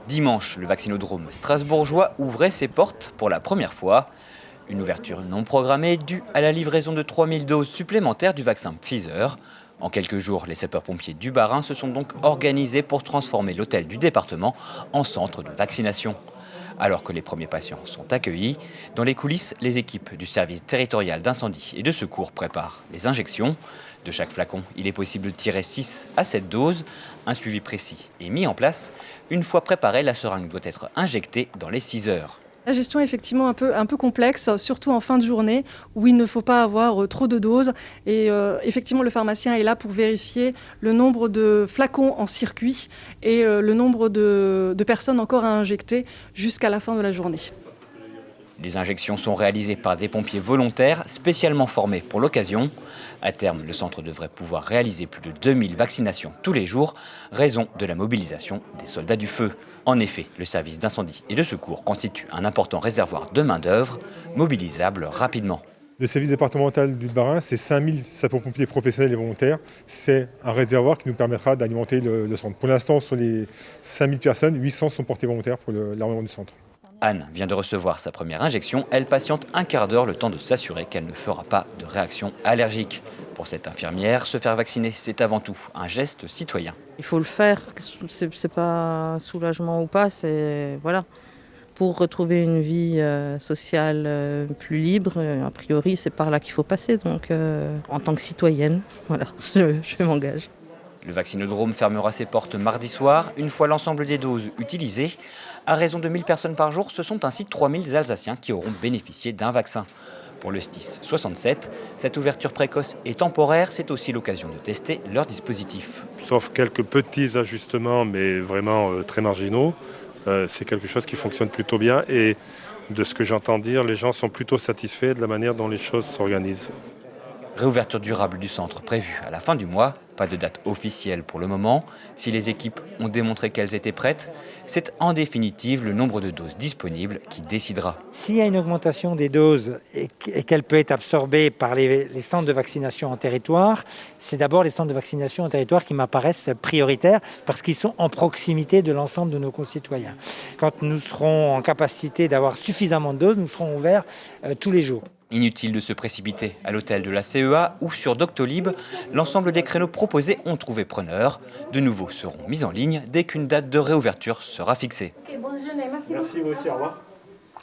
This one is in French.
Dimanche, le vaccinodrome strasbourgeois ouvrait ses portes pour la première fois. Une ouverture non programmée due à la livraison de 3000 doses supplémentaires du vaccin Pfizer. En quelques jours, les sapeurs-pompiers du Bas-Rhin se sont donc organisés pour transformer l'hôtel du département en centre de vaccination. Alors que les premiers patients sont accueillis, dans les coulisses, les équipes du service territorial d'incendie et de secours préparent les injections. De chaque flacon, il est possible de tirer 6 à 7 doses. Un suivi précis est mis en place. Une fois préparée, la seringue doit être injectée dans les 6 heures. La gestion est effectivement un peu complexe, surtout en fin de journée, où il ne faut pas avoir trop de doses. Et effectivement, le pharmacien est là pour vérifier le nombre de flacons en circuit et le nombre de personnes encore à injecter jusqu'à la fin de la journée. Les injections sont réalisées par des pompiers volontaires spécialement formés pour l'occasion. À terme, le centre devrait pouvoir réaliser plus de 2000 vaccinations tous les jours, raison de la mobilisation des soldats du feu. En effet, le service d'incendie et de secours constitue un important réservoir de main-d'œuvre, mobilisable rapidement. Le service départemental du Bas-Rhin, c'est 5000 sapeurs-pompiers professionnels et volontaires. C'est un réservoir qui nous permettra d'alimenter le centre. Pour l'instant, sur les 5000 personnes, 800 sont portés volontaires pour l'armement du centre. Anne vient de recevoir sa première injection. Elle patiente un quart d'heure, le temps de s'assurer qu'elle ne fera pas de réaction allergique. Pour cette infirmière, se faire vacciner, c'est avant tout un geste citoyen. Il faut le faire, c'est pas un soulagement ou pas, c'est voilà. Pour retrouver une vie sociale plus libre, a priori c'est par là qu'il faut passer. Donc en tant que citoyenne, voilà, je m'engage. Le vaccinodrome fermera ses portes mardi soir, une fois l'ensemble des doses utilisées. À raison de 1000 personnes par jour, ce sont ainsi 3000 Alsaciens qui auront bénéficié d'un vaccin. Pour le STIS 67, cette ouverture précoce et temporaire, c'est aussi l'occasion de tester leur dispositif. Sauf quelques petits ajustements, mais vraiment très marginaux, c'est quelque chose qui fonctionne plutôt bien. Et de ce que j'entends dire, les gens sont plutôt satisfaits de la manière dont les choses s'organisent. Réouverture durable du centre prévue à la fin du mois. Pas de date officielle pour le moment. Si les équipes ont démontré qu'elles étaient prêtes, c'est en définitive le nombre de doses disponibles qui décidera. S'il y a une augmentation des doses et qu'elle peut être absorbée par les centres de vaccination en territoire, c'est d'abord les centres de vaccination en territoire qui m'apparaissent prioritaires parce qu'ils sont en proximité de l'ensemble de nos concitoyens. Quand nous serons en capacité d'avoir suffisamment de doses, nous serons ouverts tous les jours. Inutile de se précipiter à l'hôtel de la CEA ou sur Doctolib, l'ensemble des créneaux proposés ont trouvé preneur. De nouveaux seront mis en ligne dès qu'une date de réouverture sera fixée. Bonne journée, merci beaucoup. Merci vous aussi, au revoir.